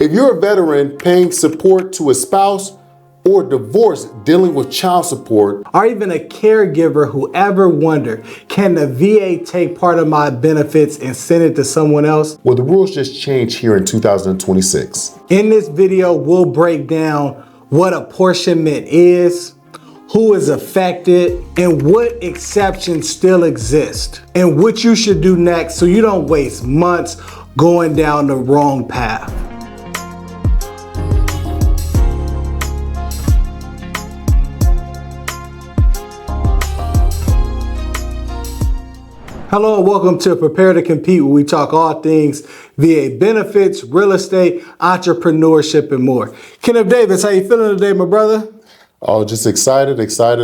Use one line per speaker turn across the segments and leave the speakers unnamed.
If you're a veteran paying support to a spouse or divorce dealing with child support,
or even a caregiver who ever wondered, can the VA take part of my benefits and send it to someone else?
well, the rules just changed here in 2026.
In this video, we'll break down what apportionment is, who is affected, and what exceptions still exist, and what you should do next so you don't waste months going down the wrong path. Hello and welcome to Prepare to Compete, where we talk all things VA benefits, real estate, entrepreneurship, and more. Kenneth Davis, how you feeling today, my brother?
Oh, just excited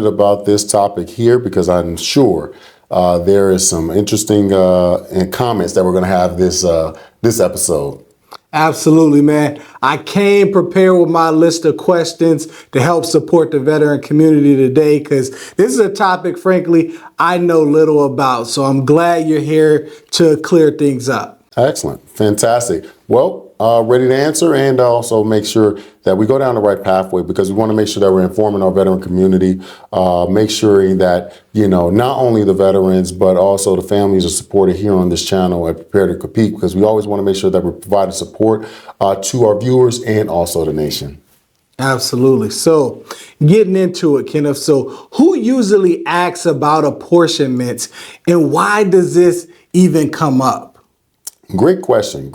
about this topic here because I'm sure there is some interesting comments that we're going to have this episode.
Absolutely, man. I came prepared with my list of questions to help support the veteran community today because this is a topic, frankly, I know little about. So I'm glad you're here to clear things up.
Excellent. Fantastic. Well, ready to answer and also make sure that we go down the right pathway because we want to make sure that we're informing our veteran community, make sure that, not only the veterans, but also the families are supported here on this channel at Prepare to Compete because we always want to make sure that we're providing support to our viewers and also the nation.
Absolutely. So getting into it, Kenneth, so who usually asks about apportionments and why does this even come up?
Great question.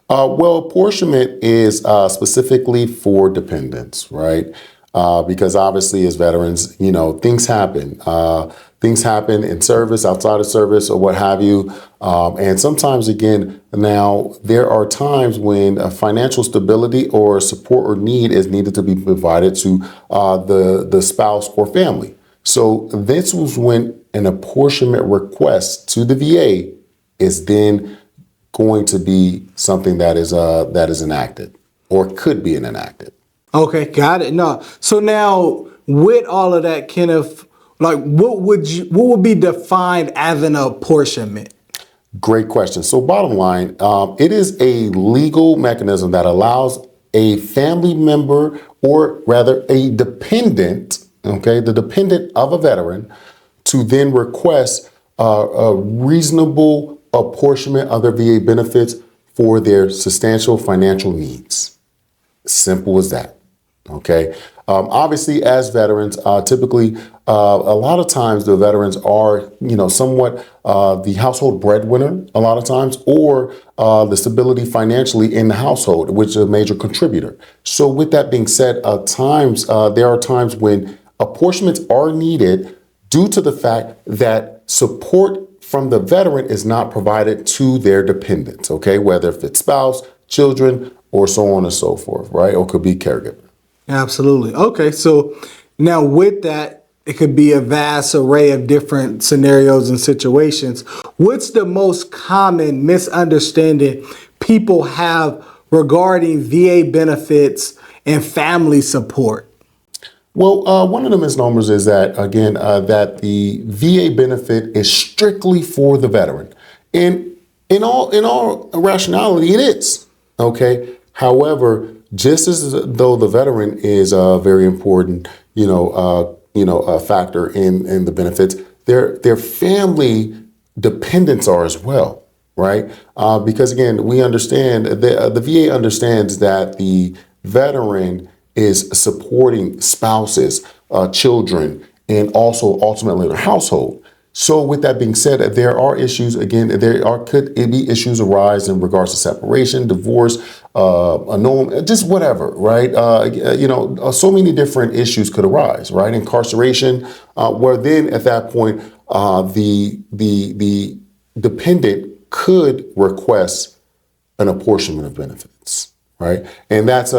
Well, apportionment is specifically for dependents, right? Because obviously as veterans, things happen. Things happen in service, outside of service, or what have you. And sometimes, again, now there are times when financial stability or support or need is needed to be provided to the spouse or family. So this was when an apportionment request to the VA is then going to be something that is enacted or could be enacted.
Okay, got it. No, so now with all of that, Kenneth, like what would be defined as an apportionment?
Great question. So bottom line, it is a legal mechanism that allows a family member or rather a dependent, the dependent of a veteran to then request a reasonable apportionment of their VA benefits for their substantial financial needs. Simple as that. Okay. Obviously, as veterans, typically, a lot of times the veterans are, somewhat the household breadwinner a lot of times, or the stability financially in the household, which is a major contributor. So with that being said, there are times when apportionments are needed due to the fact that support from the veteran is not provided to their dependents, whether if it's spouse, children, or so on and so forth, right? Or could be caregiver.
Absolutely. Okay, so now with that, it could be a vast array of different scenarios and situations. What's the most common misunderstanding people have regarding VA benefits and family support?
Well, one of the misnomers is that, again, that the VA benefit is strictly for the veteran. And in all rationality, it is. Okay. However, just as though the veteran is a very important, a factor in the benefits, their family dependents are as well, right? Because again, we understand the VA understands that the veteran is supporting spouses, children, and also ultimately their household. So with that being said, there are issues, again, could be issues arise in regards to separation, divorce, annulment, just whatever, right? So many different issues could arise, right? Incarceration, where then at that point, the dependent could request an apportionment of benefits. Right. And that's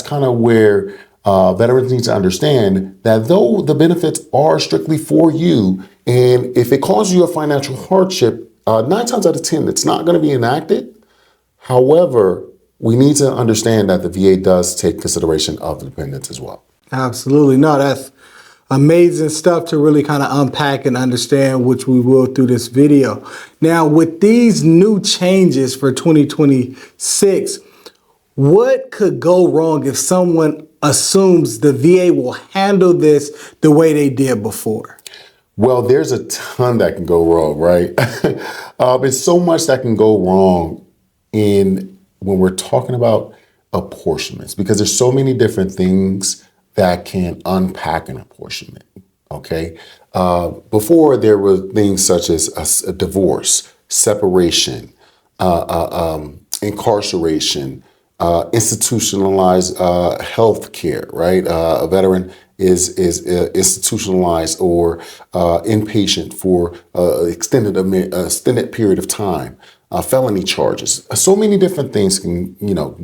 kind of where veterans need to understand that though the benefits are strictly for you, and if it causes you a financial hardship, 9 times out of 10, it's not going to be enacted. However, we need to understand that the VA does take consideration of the dependents as well.
Absolutely. No, that's amazing stuff to really kind of unpack and understand, which we will through this video. Now, with these new changes for 2026, What could go wrong if someone assumes the VA will handle this the way they did before?
Well, there's a ton that can go wrong, right? There's so much that can go wrong in when we're talking about apportionments because there's so many different things that can unpack an apportionment. Okay, before there were things such as a divorce, separation, incarceration, institutionalized health care, right? A veteran is institutionalized or inpatient for extended period of time. Felony charges. So many different things can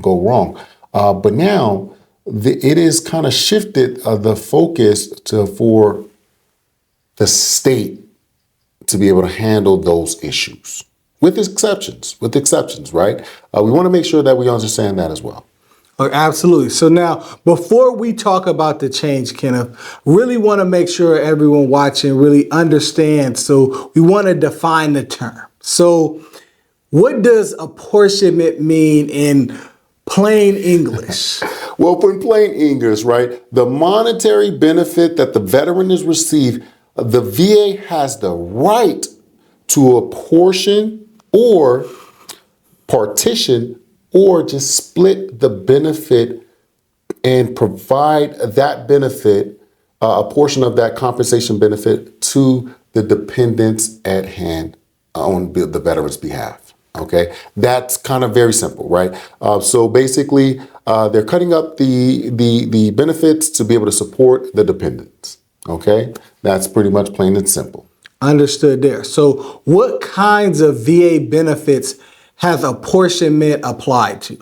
go wrong. But now it is kind of shifted the focus for the state to be able to handle those issues. With exceptions, right? We want to make sure that we understand that as well.
Oh, absolutely. So now, before we talk about the change, Kenneth, really want to make sure everyone watching really understands. So we want to define the term. So what does apportionment mean in plain English?
Well, in plain English, right? The monetary benefit that the veteran has received, the VA has the right to apportion or partition or just split the benefit and provide that benefit, a portion of that compensation benefit to the dependents at hand on the veteran's behalf. Okay, that's kind of very simple, right? So basically, they're cutting up the benefits to be able to support the dependents. Okay, that's pretty much plain and simple.
Understood there. So what kinds of VA benefits has apportionment applied to?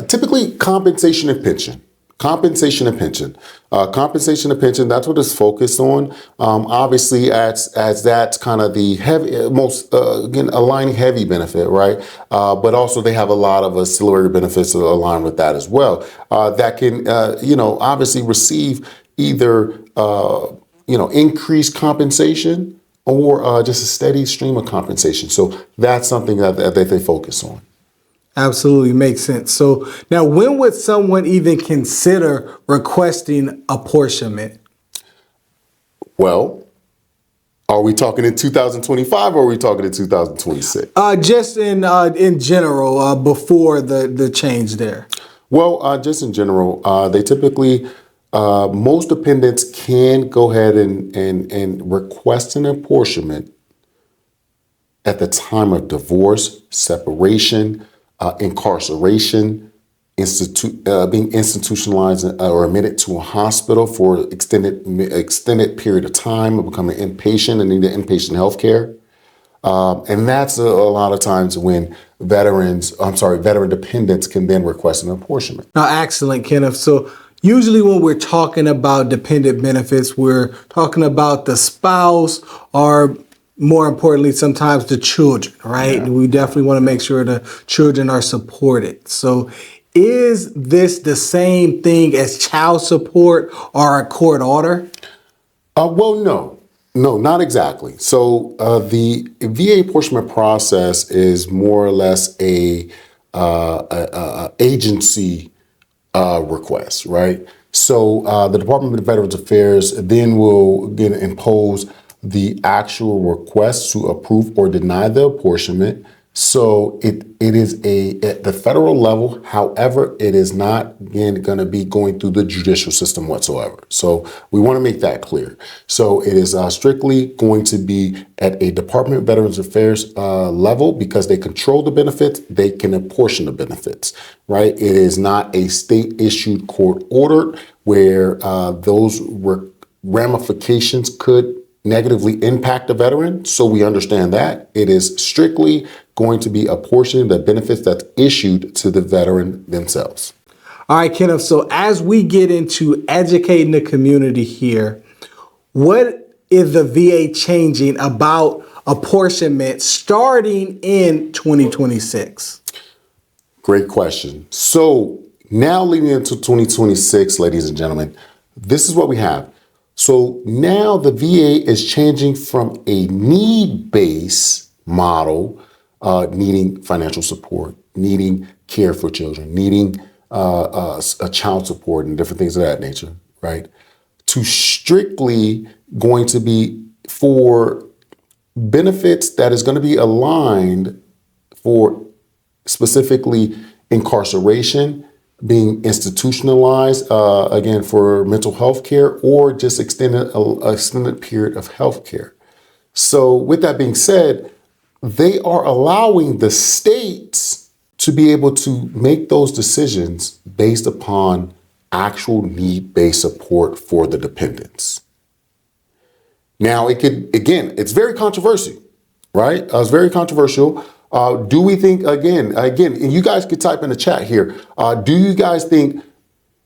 Typically, compensation and pension. Compensation and pension. Compensation and pension, that's what it's focused on. Obviously, as that's kind of the heavy, most, again, aligning heavy benefit, right? But also they have a lot of ancillary benefits that align with that as well. That can, obviously receive either, increased compensation or just a steady stream of compensation. So that's something that they focus on.
Absolutely makes sense. So now, when would someone even consider requesting apportionment?
Well, are we talking in 2025 or are we talking in 2026?
Just in general, before the change there.
Well, just in general, they typically, most dependents can go ahead and request an apportionment at the time of divorce, separation, incarceration, being institutionalized or admitted to a hospital for extended period of time, or becoming inpatient and need inpatient health care. And that's a lot of times when veteran dependents can then request an apportionment.
Now, excellent, Kenneth. So usually when we're talking about dependent benefits, we're talking about the spouse or more importantly, sometimes the children, right? Yeah. We definitely want to make sure the children are supported. So is this the same thing as child support or a court order?
Well, no, not exactly. So the VA apportionment process is more or less a agency request, right? So the Department of Veterans Affairs then will impose the actual request to approve or deny the apportionment. So it is at the federal level. However, it is not again going to be going through the judicial system whatsoever. So we want to make that clear. So it is strictly going to be at a Department of Veterans Affairs level because they control the benefits. They can apportion the benefits, right? It is not a state issued court order where those ramifications could negatively impact the veteran. So we understand that it is strictly going to be apportioning the benefits that's issued to the veteran themselves.
All right, Kenneth. So as we get into educating the community here, what is the VA changing about apportionment starting in 2026?
Great question. So now leading into 2026, ladies and gentlemen, this is what we have. So now the VA is changing from a need-based model, needing financial support, needing care for children, needing a child support and different things of that nature, right? To strictly going to be for benefits that is going to be aligned for specifically incarceration, being institutionalized, again, for mental health care, or just extended period of health care. So with that being said, they are allowing the states to be able to make those decisions based upon actual need-based support for the dependents. Now, it could, again, it's very controversial, right? It's very controversial. Do we think, again, and you guys could type in the chat here, do you guys think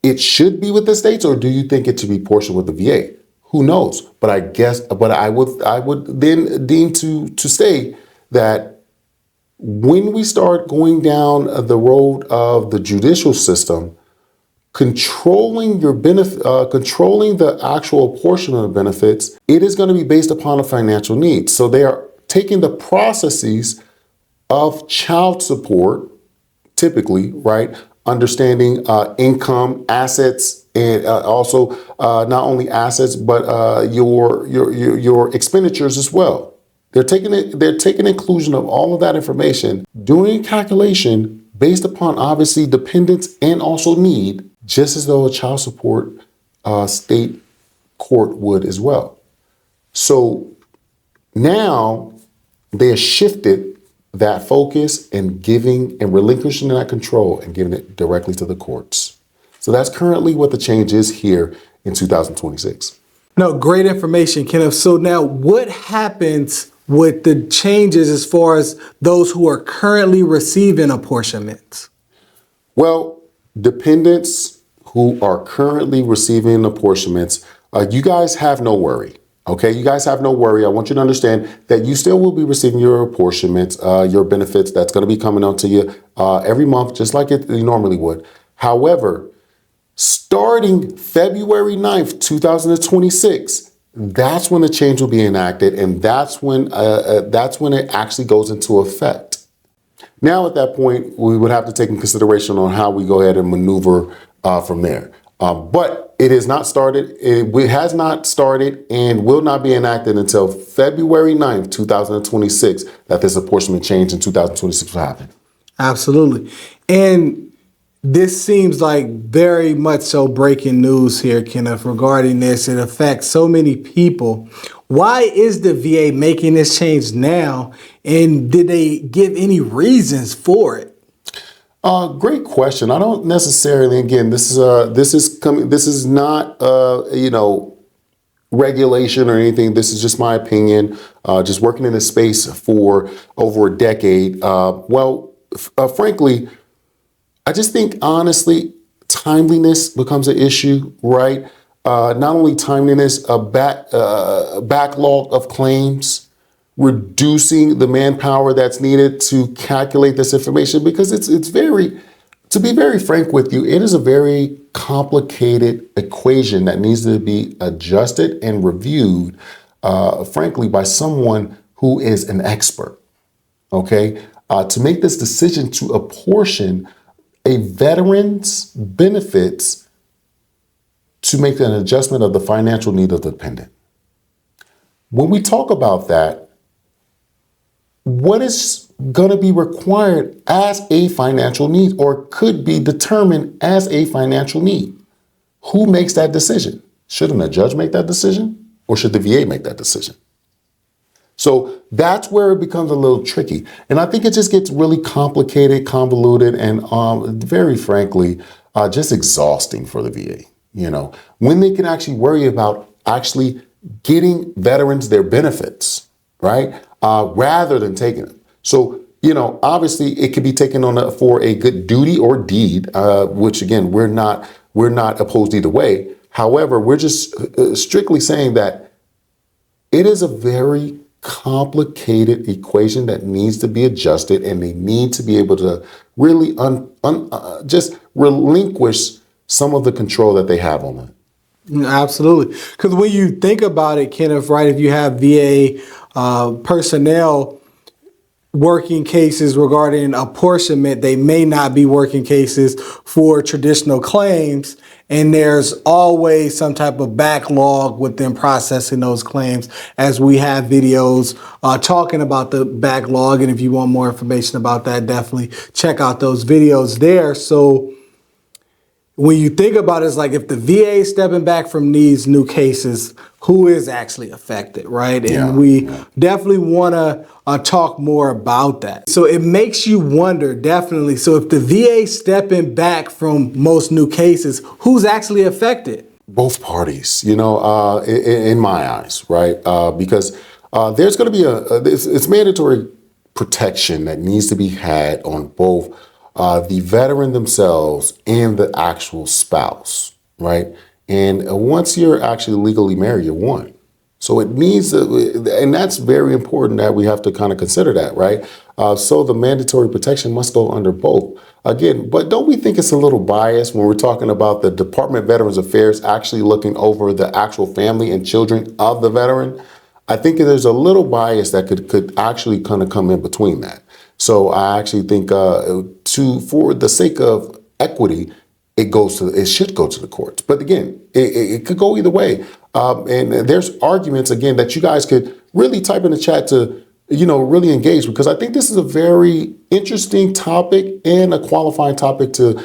it should be with the states, or do you think it should be portioned with the VA? Who knows? But I would then deem to say that when we start going down the road of the judicial system, controlling your benefit, controlling the actual apportionment of benefits, it is going to be based upon a financial need. So they are taking the processes of child support, typically, right? Understanding income, assets, and also not only assets, but your expenditures as well. They're taking inclusion of all of that information, doing a calculation based upon obviously dependence and also need, just as though a child support state court would as well. So now they have shifted that focus and giving and relinquishing that control and giving it directly to the courts. So that's currently what the change is here in 2026.
No, great information, Kenneth. So now what happens with the changes as far as those who are currently receiving apportionments?
Well, dependents who are currently receiving apportionments, you guys have no worry. Okay, you guys have no worry. I want you to understand that you still will be receiving your apportionments, your benefits that's going to be coming out to you every month, just like you normally would. However, starting February 9th, 2026, that's when the change will be enacted, and that's when it actually goes into effect. Now, at that point, we would have to take in consideration on how we go ahead and maneuver from there. But it has not started. It has not started and will not be enacted until February 9th, 2026, that this apportionment change in 2026 will happen.
Absolutely. And this seems like very much so breaking news here, Kenneth, regarding this. It affects so many people. Why is the VA making this change now? And did they give any reasons for it?
Great question. I don't necessarily. Again, this is not regulation or anything. This is just my opinion. Just working in this space for over a decade. Frankly, I just think honestly, timeliness becomes an issue, right? Not only timeliness, a backlog of claims, reducing the manpower that's needed to calculate this information, because it's very, to be very frank with you, it is a very complicated equation that needs to be adjusted and reviewed, frankly, by someone who is an expert, okay? To make this decision to apportion a veteran's benefits to make an adjustment of the financial need of the dependent. When we talk about that, what is going to be required as a financial need, or could be determined as a financial need? Who makes that decision? Shouldn't a judge make that decision, or should the VA make that decision? So that's where it becomes a little tricky. And I think it just gets really complicated, convoluted, and very frankly, just exhausting for the VA, when they can actually worry about actually getting veterans their benefits, right? Rather than taking them. So, obviously it could be taken on for a good duty or deed, which again, we're not opposed either way. However, we're just strictly saying that it is a very complicated equation that needs to be adjusted, and they need to be able to really just relinquish some of the control that they have on it.
Absolutely. Because when you think about it, Kenneth, right, if you have VA personnel working cases regarding apportionment. They may not be working cases for traditional claims. And there's always some type of backlog with them processing those claims, as we have videos talking about the backlog. And if you want more information about that, definitely check out those videos there. So when you think about it, it's like if the VA is stepping back from these new cases, who is actually affected, right? And we definitely want to talk more about that. So it makes you wonder, definitely. So if the VA stepping back from most new cases, who's actually affected?
Both parties, in my eyes, right? Because there's going to be it's mandatory protection that needs to be had on both the veteran themselves and the actual spouse, right? And once you're actually legally married, you're one. So it means that, and that's very important that we have to kind of consider that, right? So the mandatory protection must go under both. Again, but don't we think it's a little biased when we're talking about the Department of Veterans Affairs actually looking over the actual family and children of the veteran? I think there's a little bias that could actually kind of come in between that. So I actually think for the sake of equity, it should go to the courts. But again, it could go either way. And there's arguments, again, that you guys could really type in the chat to, really engage, because I think this is a very interesting topic and a qualifying topic to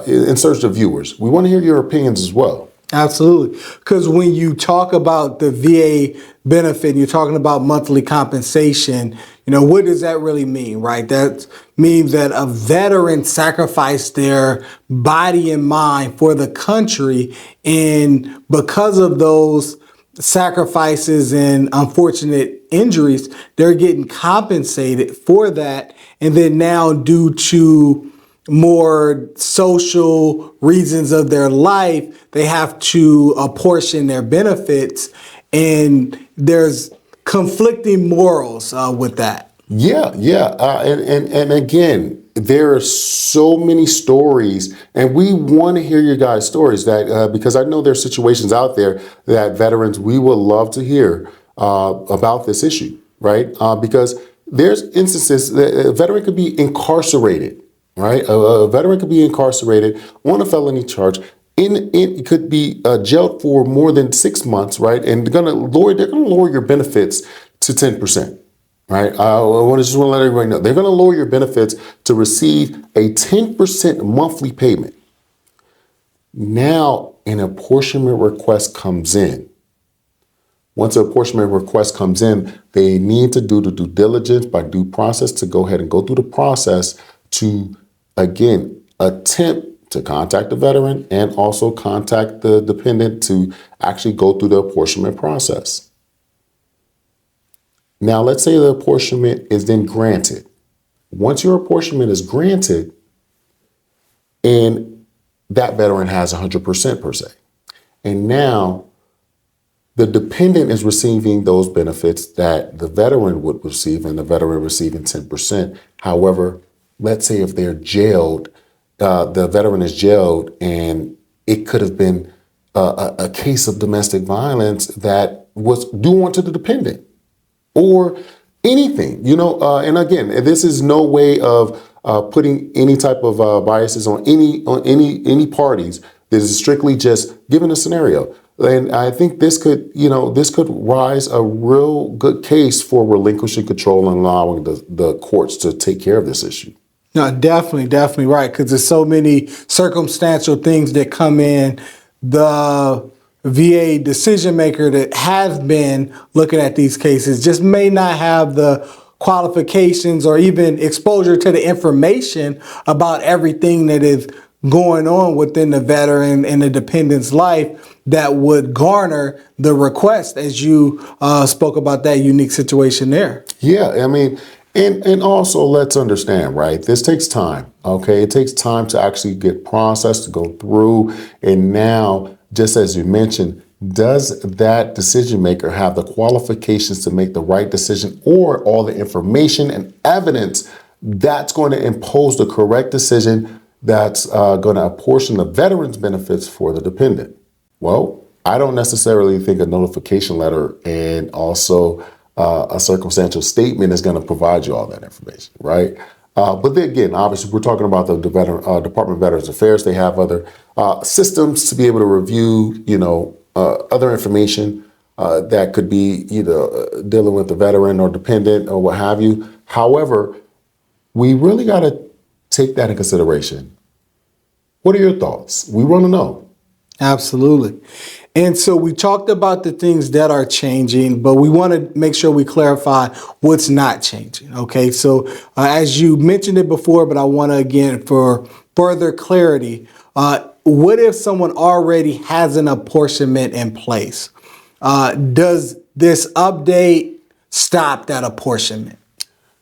in search of viewers. We want to hear your opinions as well.
Absolutely. Because when you talk about the VA benefit, you're talking about monthly compensation, what does that really mean, right? That means that a veteran sacrificed their body and mind for the country. And because of those sacrifices and unfortunate injuries, they're getting compensated for that. And then now, due to more social reasons of their life, they have to apportion their benefits, and there's conflicting morals with that. And again, there are so many stories, and we want to hear your guys' stories that because I know there's situations out there that veterans, we would love to hear about this issue, right? Because there's instances that a veteran could be incarcerated. Right, a veteran could be incarcerated on a felony charge. It could be jailed for more than 6 months, right? And they're gonna lower your benefits to 10%, right? I just want to let everybody know they're gonna lower your benefits to receive a 10% monthly payment. Now, an apportionment request comes in. Once an apportionment request comes in, they need to do the due diligence by due process to go ahead and go through the process to, again, attempt to contact the veteran and also contact the dependent to actually go through the apportionment process. Now, let's say the apportionment is then granted. Once your apportionment is granted, and that veteran has 100% per se, and now the dependent is receiving those benefits that the veteran would receive, and the veteran receiving 10%. However, let's say if they're jailed, the veteran is jailed, and it could have been a case of domestic violence that was due onto the dependent, or anything, and again, this is no way of putting any type of biases on any parties. This is strictly just given a scenario. And I think this could rise a real good case for relinquishing control and allowing the courts to take care of this issue. No, definitely right. Because there's so many circumstantial things that come in. The VA decision maker that has been looking at these cases just may not have the qualifications or even exposure to the information about everything that is going on within the veteran and the dependent's life that would garner the request, as you spoke about that unique situation there.
Yeah, I mean, and also let's understand, right? This takes time, okay? It takes time to actually get processed, to go through. And now, just as you mentioned, does that decision maker have the qualifications to make the right decision, or all the information and evidence that's going to impose the correct decision that's going to apportion the veteran's benefits for the dependent? Well, I don't necessarily think a notification letter and also a circumstantial statement is going to provide you all that information, right? But then again, obviously, we're talking about the Department of Veterans Affairs. They have other systems to be able to review, other information that could be either dealing with the veteran or dependent or what have you. However, we really got to take that in consideration. What are your thoughts? We want to know.
Absolutely. And so we talked about the things that are changing, but we want to make sure we clarify what's not changing. Okay. So as you mentioned it before, but I want to, again, for further clarity, what if someone already has an apportionment in place? Does this update stop that apportionment?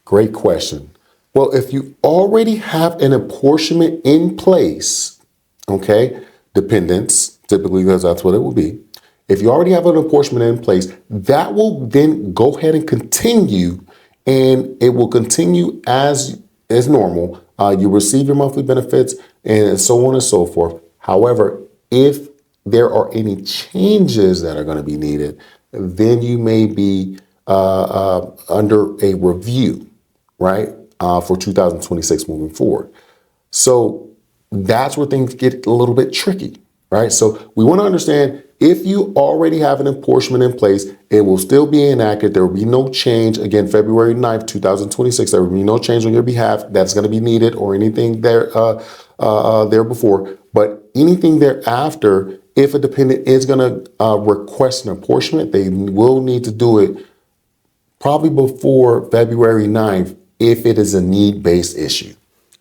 Great question. Well, if you already have an apportionment in place, okay, dependents, typically because that's what it will be. If you already have an apportionment in place, that will then go ahead and continue, and it will continue as normal. You receive your monthly benefits and so on and so forth. However, if there are any changes that are going to be needed, then you may be under a review, right, for 2026 moving forward. So that's where things get a little bit tricky, right? So we want to understand, if you already have an apportionment in place, it will still be enacted. There will be no change. Again, February 9th, 2026, there will be no change on your behalf that's going to be needed or anything there before. But anything thereafter, if a dependent is going to request an apportionment, they will need to do it probably before February 9th if it is a need-based issue.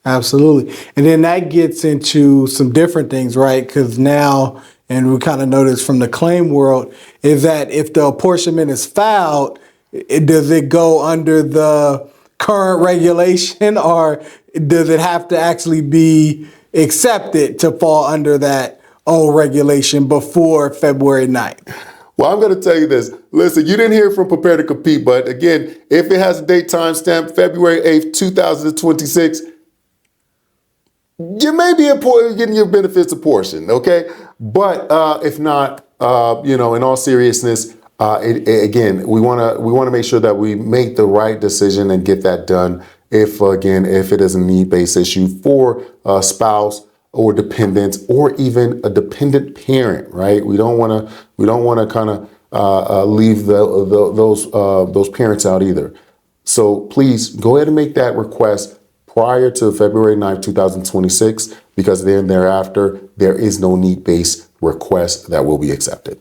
Absolutely. And then that gets into some different things, right? Because now, and we kind of noticed from the claim world, is that if the apportionment is filed, does it go under the current regulation, or does it have to actually be accepted to fall under that old regulation before February 9th?
Well, I'm going to tell you this. Listen, you didn't hear from Prepare to Compete, but again, if it has a date timestamp, February 8th, 2026, you may be getting your benefits apportioned, okay? But if not, in all seriousness, again, we want to make sure that we make the right decision and get that done. If it is a need-based issue for a spouse or dependents, or even a dependent parent, right? We don't want to kind of leave those parents out either. So please go ahead and make that request prior to February 9th, 2026, because then thereafter, there is no need-based request that will be accepted.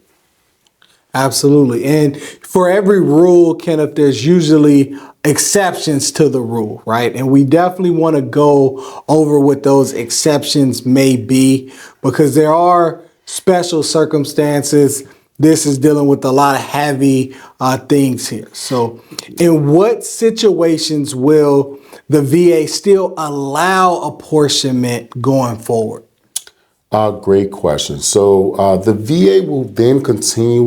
Absolutely. And for every rule, Kenneth, there's usually exceptions to the rule, right? And we definitely want to go over what those exceptions may be, because there are special circumstances. This is dealing with a lot of heavy things here. So in what situations will the VA still allow apportionment going forward?
Great question. So the VA will then continue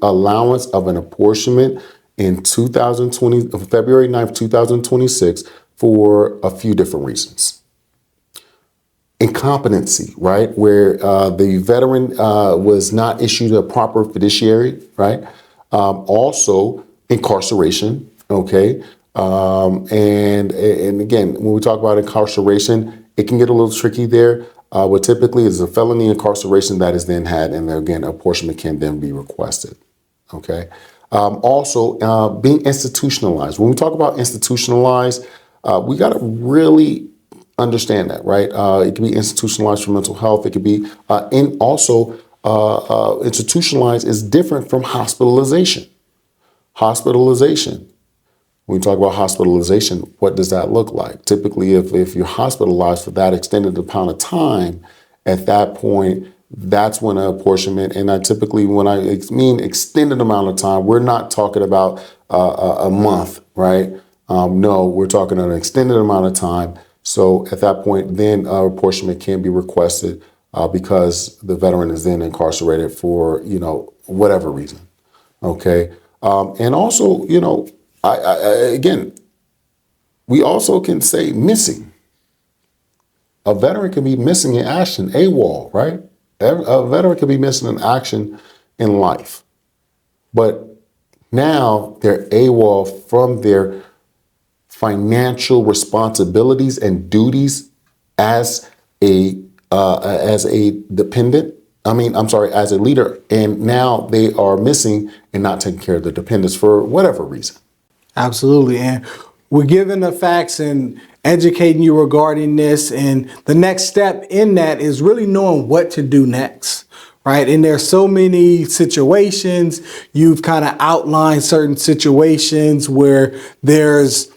allowance of an apportionment in February 9th, 2026, for a few different reasons. Incompetency, right, where the veteran was not issued a proper fiduciary, right? Also incarceration, okay? And again, when we talk about incarceration, it can get a little tricky there. What typically is a felony incarceration that is then had, and again, apportionment can then be requested. Okay. Also, being institutionalized. When we talk about institutionalized, we got to really understand that, right? It can be institutionalized for mental health. It could be, and also institutionalized is different from hospitalization. Hospitalization. When we talk about hospitalization, what does that look like? Typically, if you're hospitalized for that extended amount of time, at that point, that's when an apportionment, and when I mean extended amount of time, we're not talking about a month, right? No, we're talking an extended amount of time. So at that point, then apportionment can be requested because the veteran is then incarcerated for, whatever reason. Okay. And also, again, we also can say missing. A veteran can be missing in action, AWOL, right? A veteran can be missing in action in life. But Now they're AWOL from their financial responsibilities and duties as a dependent. As a leader, and now they are missing and not taking care of the dependents for whatever reason.
Absolutely. And we're giving the facts and educating you regarding this. And the next step in that is really knowing what to do next. Right. And there's so many situations. You've kind of outlined certain situations where there's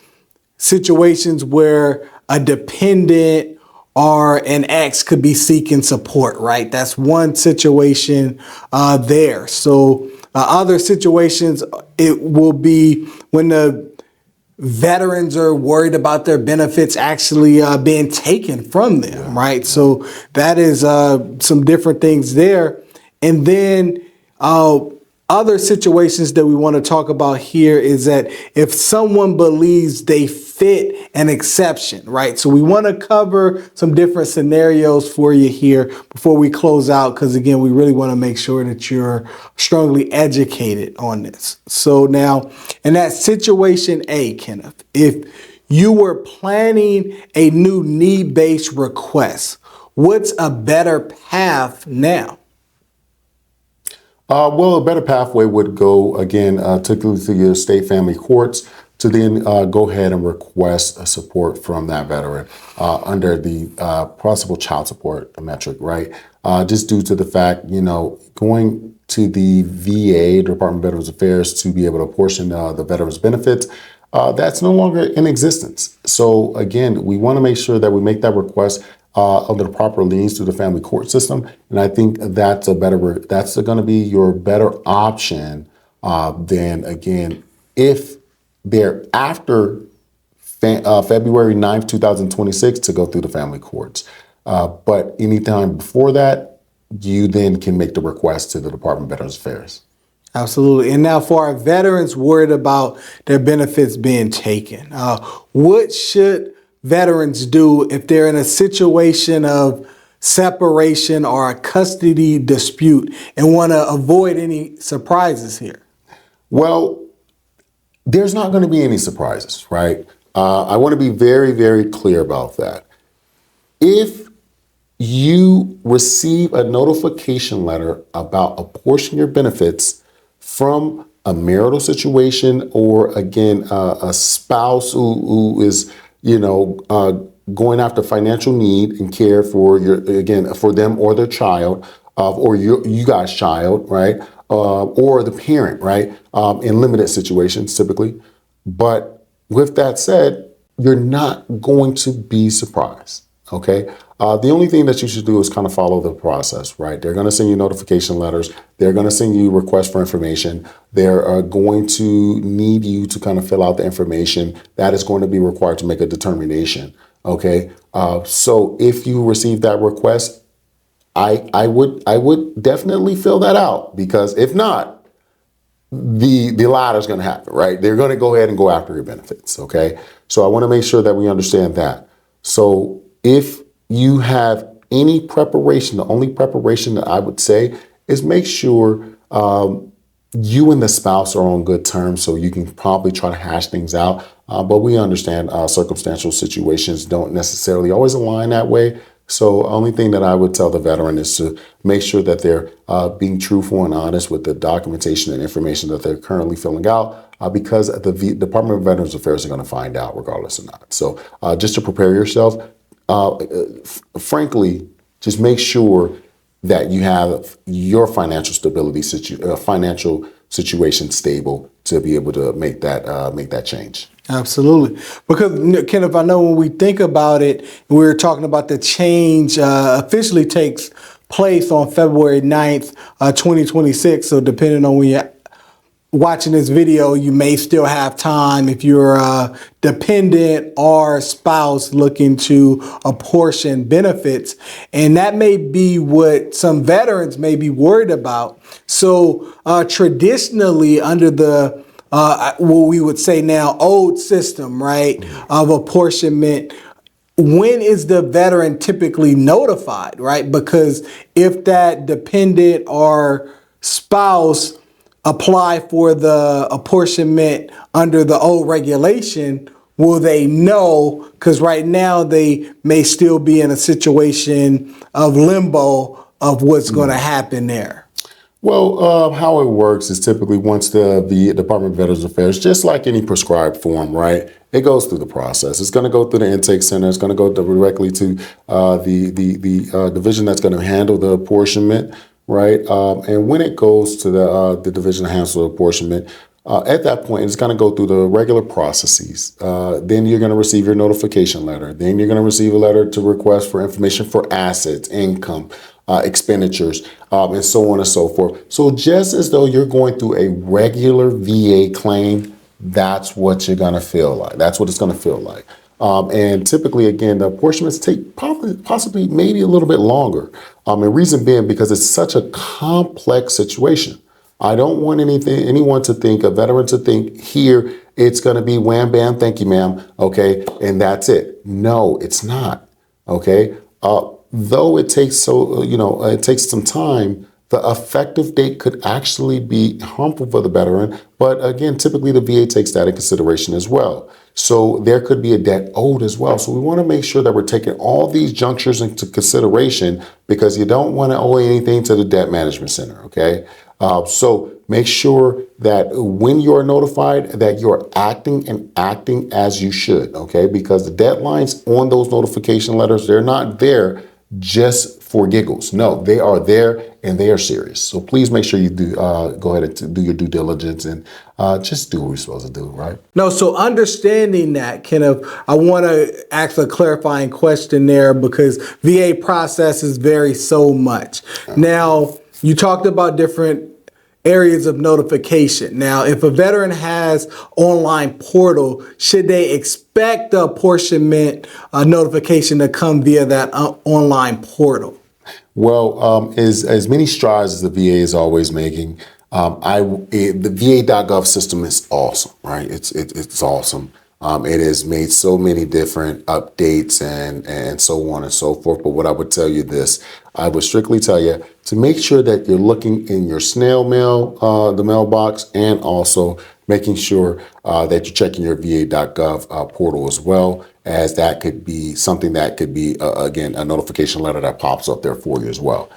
situations where a dependent or an ex could be seeking support, right? That's one situation there. So other situations, it will be when the veterans are worried about their benefits actually being taken from them, right? So that is some different things there. And then other situations that we want to talk about here is that if someone believes they fit an exception, right? So we want to cover some different scenarios for you here before we close out, because again, we really want to make sure that you're strongly educated on this. So now, in that situation A, Kenneth, if you were planning a new need-based request, what's a better path now?
Well, a better pathway would go, again, typically to your state family courts to then go ahead and request a support from that veteran under the possible child support metric, right? Just due to the fact, going to the VA, Department of Veterans Affairs, to be able to apportion the veterans' benefits, that's no longer in existence. So again, we want to make sure that we make that request under the proper liens through the family court system. And I think that's going to be your better option than, again, if they're after February 9th, 2026 to go through the family courts. But anytime before that, you then can make the request to the Department of Veterans Affairs.
Absolutely. And now for our veterans worried about their benefits being taken, what should veterans do if they're in a situation of separation or a custody dispute and want to avoid any surprises here?
Well, there's not going to be any surprises, right? I want to be very, very clear about that. If you receive a notification letter about apportioning your benefits from a marital situation, or again, a spouse who is, going after financial need and care for for them or their child, or you guys' child, right? Or the parent, right? In limited situations, typically. But with that said, you're not going to be surprised, okay? The only thing that you should do is kind of follow the process, right? They're going to send you notification letters. They're going to send you requests for information. They're going to need you to kind of fill out the information that is going to be required to make a determination, okay? So if you receive that request, I would definitely fill that out, because if not, the latter is going to happen, right? They're going to go ahead and go after your benefits, okay? So I want to make sure that we understand that. So if you have any preparation, the only preparation that I would say is make sure you and the spouse are on good terms, so you can probably try to hash things out. But we understand circumstantial situations don't necessarily always align that way. So the only thing that I would tell the veteran is to make sure that they're being truthful and honest with the documentation and information that they're currently filling out, because the Department of Veterans Affairs are going to find out regardless or not. So just to prepare yourself, frankly, just make sure that you have your financial stability, financial situation stable to be able to make that change.
Absolutely. Because, Kenneth, I know when we think about it, we're talking about the change officially takes place on February 9th, 2026. So depending on when you're watching this video, you may still have time if you're a dependent or spouse looking to apportion benefits. And that may be what some veterans may be worried about. So traditionally, under the what we would say now old system, right, of apportionment, when is the veteran typically notified, right? Because if that dependent or spouse apply for the apportionment under the old regulation, will they know? Because right now they may still be in a situation of limbo of what's going to happen there.
Well, how it works is typically once the Department of Veterans Affairs, just like any prescribed form, right? It goes through the process. It's going to go through the intake center. It's going to go directly to the division that's going to handle the apportionment, right? And when it goes to the division that handles the apportionment, at that point, it's going to go through the regular processes. Then you're going to receive your notification letter. Then you're going to receive a letter to request for information for assets, income, expenditures, and so on and so forth. So just as though you're going through a regular VA claim, that's what you're going to feel like. That's what it's going to feel like. And typically, again, the apportionments take possibly maybe a little bit longer. And reason being because it's such a complex situation. I don't want anyone to think, a veteran to think here, it's going to be wham, bam, thank you, ma'am. Okay. And that's it. No, it's not. Okay. Though it takes it takes some time, the effective date could actually be harmful for the veteran. But again, typically the VA takes that in consideration as well. So there could be a debt owed as well. So we want to make sure that we're taking all these junctures into consideration because you don't want to owe anything to the debt management center. Okay. So make sure that when you're notified that you're acting as you should, okay? Because the deadlines on those notification letters, they're not there just for giggles. No, they are there and they are serious. So please make sure you do go ahead and do your due diligence and just do what we're supposed to do, right?
No, so understanding that, Kenneth, I want to ask a clarifying question there because VA processes vary so much. Now, you talked about different areas of notification. Now, if a veteran has online portal, should they expect the apportionment notification to come via that online portal?
Well, as many strides as the VA is always making, the VA.gov system is awesome, right? It's awesome. It has made so many different updates and so on and so forth. But what I would tell you this, I would strictly tell you to make sure that you're looking in your snail mail, the mailbox, and also making sure that you're checking your VA.gov portal as well, as that could be something that could be, again, a notification letter that pops up there for you as well.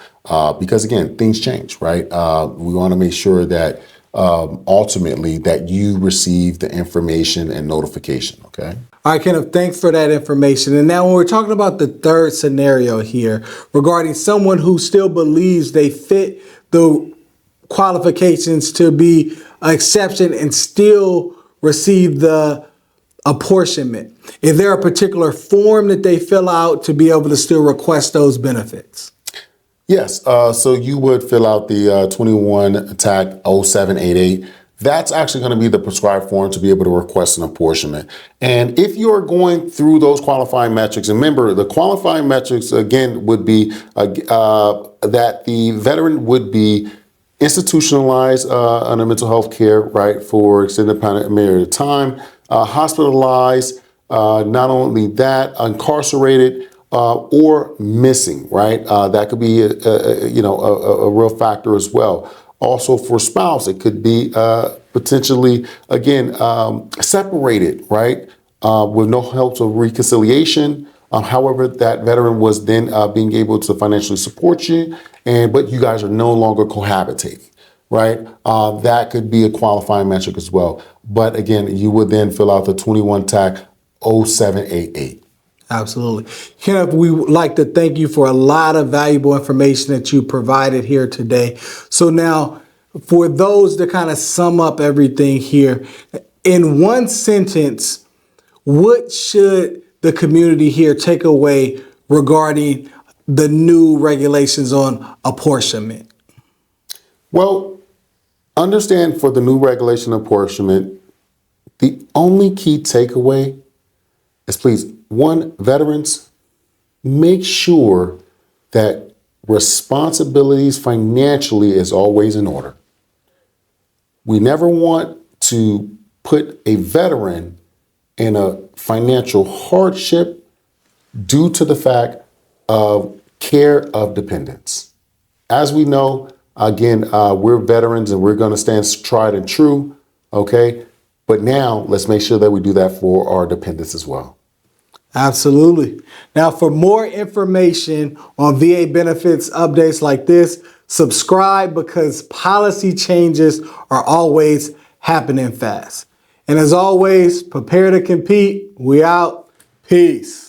Because again, things change, right? We want to make sure that ultimately that you receive the information and notification, okay?
All right, Kenneth, thanks for that information. And now when we're talking about the third scenario here regarding someone who still believes they fit the qualifications to be an exception and still receive the apportionment, is there a particular form that they fill out to be able to still request those benefits?
Yes, so you would fill out the 21 TAC 0788. That's actually going to be the prescribed form to be able to request an apportionment. And if you're going through those qualifying metrics, and remember, the qualifying metrics, again, would be that the veteran would be institutionalized under mental health care, right, for extended period of time, hospitalized, not only that, incarcerated, or missing, right? That could be a real factor as well. Also for spouse, it could be potentially, again, separated, right? With no help of reconciliation. However, that veteran was then being able to financially support you, but you guys are no longer cohabitating, right? That could be a qualifying metric as well. But again, you would then fill out the 21 TAC 0788.
Absolutely. Kenneth, we would like to thank you for a lot of valuable information that you provided here today. So now, for those to kind of sum up everything here, in one sentence, what should the community here take away regarding the new regulations on apportionment?
Well, understand for the new regulation apportionment, the only key takeaway is please, one, veterans, make sure that responsibilities financially is always in order. We never want to put a veteran in a financial hardship due to the fact of care of dependents. As we know, Again, we're veterans and we're going to stand tried and true. Okay. But now let's make sure that we do that for our dependents as well.
Absolutely. Now, for more information on VA benefits updates like this, subscribe because policy changes are always happening fast. And as always, prepare to compete. We out. Peace.